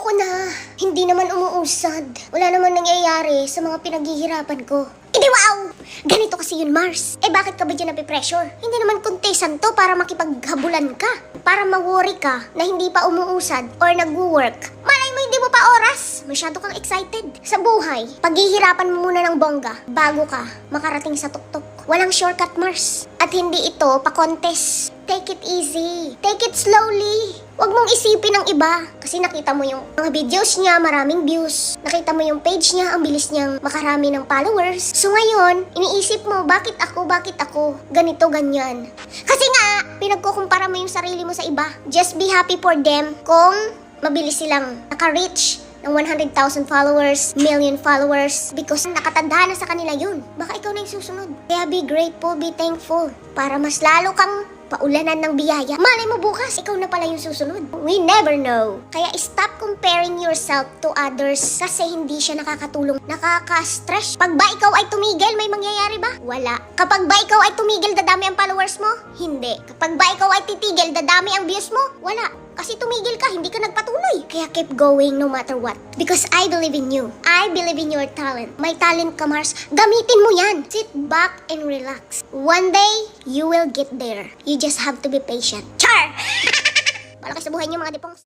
Ayoko na. Hindi naman umuusad. Wala naman nangyayari sa mga pinaghihirapan ko. Hindi wow! Ganito kasi yun, Mars. Bakit ka ba dyan napipressure? Hindi naman kontesan to para makipaghabulan ka. Para ma-worry ka na hindi pa umuusad or nag-work. Malay mo hindi mo pa oras. Masyado kang excited. Sa buhay, paghihirapan mo muna ng bongga bago ka makarating sa tuktok. Walang shortcut, Mars. At hindi ito pa-contest. Take it easy. Take it slowly. Huwag mong isipin ang iba. Kasi nakita mo yung mga videos niya, maraming views. Nakita mo yung page niya, ang bilis niyang makarami ng followers. So ngayon, iniisip mo, bakit ako? Ganito, ganyan. Kasi nga, pinagkukumpara mo yung sarili mo sa iba. Just be happy for them kung mabilis silang naka-reach ng 100,000 followers, million followers, because nakatanda na sa kanila yun. Baka ikaw na yung susunod. Kaya be grateful, be thankful, para mas lalo kang paulanan ng biyaya. Malay mo bukas, ikaw na pala yung susunod. We never know. Kaya stop comparing yourself to others kasi hindi siya nakakatulong. Nakaka-stress. Pag ba ikaw ay tumigil, may mangyayari ba? Wala. Kapag ba ikaw ay tumigil, dadami ang followers mo? Hindi. Kapag ba ikaw ay titigil, dadami ang views mo? Wala. Kasi tumigil ka, hindi ka nagpatuloy. Kaya keep going no matter what. Because I believe in you. I believe in your talent. May talent ka, Mars. Gamitin mo yan. Sit back and relax. One day, you will get there. You just have to be patient. Char! Malaki sa buhay niyo mga dipongs.